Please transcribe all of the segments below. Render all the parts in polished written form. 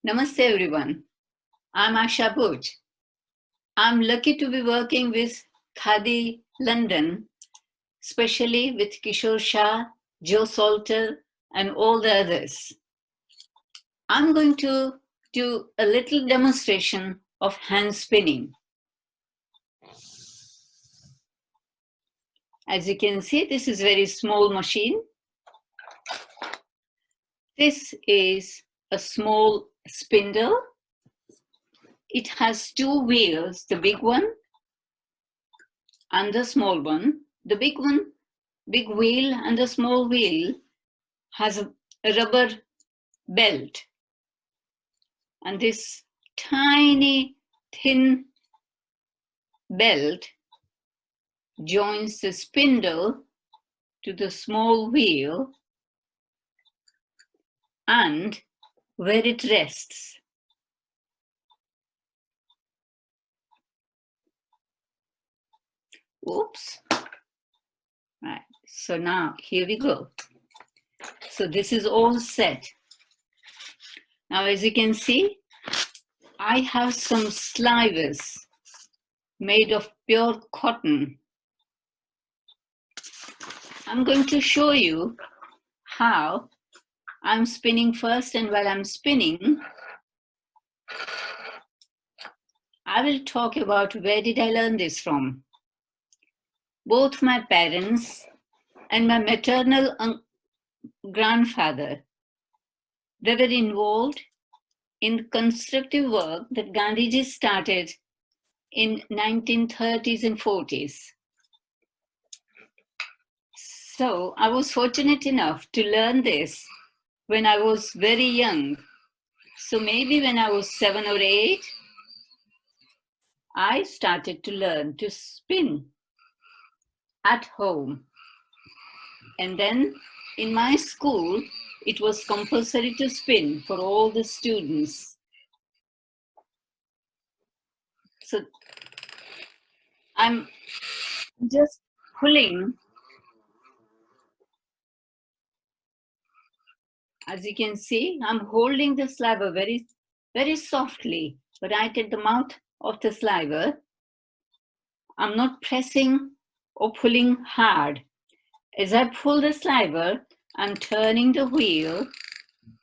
Namaste everyone. I'm Asha Buch. I'm lucky to be working with Khadi London, especially with Kishore Shah, Joe Salter, and all the others. I'm going to do a little demonstration of hand spinning. As you can see, this is a very small machine. This is a small spindle. It has two wheels, the big one and the small one. The big one, big wheel, and the small wheel has a rubber belt. And this tiny, thin belt joins the spindle to the small wheel and where it rests. Oops. Right. So now here we go. So this is all set. Now, as you can see, I have some slivers made of pure cotton. I'm going to show you how I'm spinning first, and while I'm spinning, I will talk about where did I learn this from. Both my parents and my maternal grandfather, they were involved in constructive work that Gandhiji started in 1930s and 40s. So I was fortunate enough to learn this when I was very young. So maybe when I was 7 or 8, I started to learn to spin at home. And then in my school, it was compulsory to spin for all the students. So I'm just pulling. As you can see, I'm holding the sliver very, very softly, right at the mouth of the sliver. I'm not pressing or pulling hard. As I pull the sliver, I'm turning the wheel,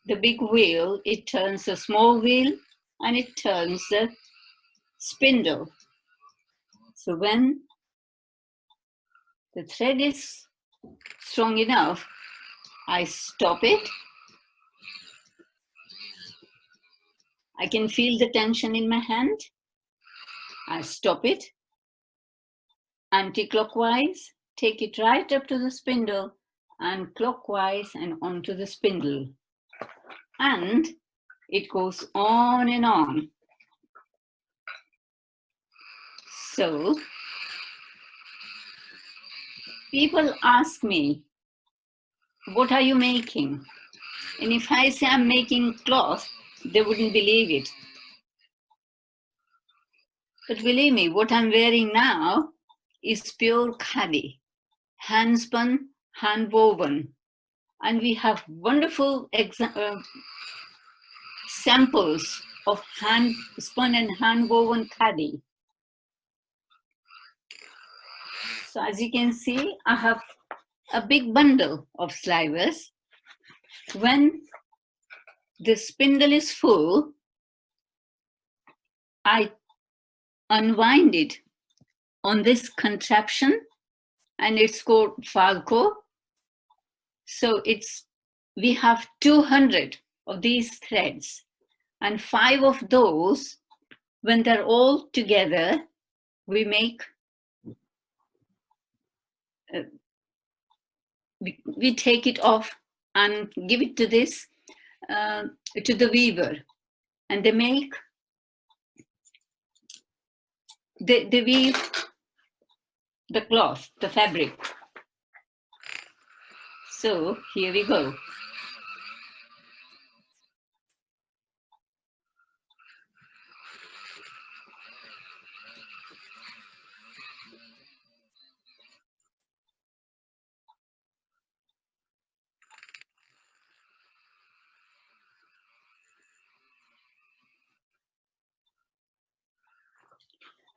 the big wheel. It turns the small wheel and it turns the spindle. So when the thread is strong enough, I stop it. I can feel the tension in my hand. I stop it. Anti-clockwise, take it right up to the spindle, and clockwise and onto the spindle. And it goes on and on. So people ask me, what are you making? And if I say I'm making cloth, they wouldn't believe it. But believe me, what I'm wearing now is pure Khadi, hand spun, hand woven. And we have wonderful samples of hand spun and hand woven Khadi. So as you can see, I have a big bundle of slivers. When the spindle is full, I unwind it on this contraption, and it's called Falco. So we have 200 of these threads, and 5 of those, when they're all together, we make, we take it off and give it to this, to the weaver, and they make, they weave the cloth, the fabric. So here we go.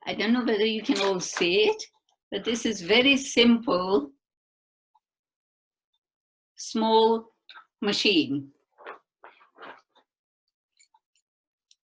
I don't know whether you can all see it, but this is very simple, small machine.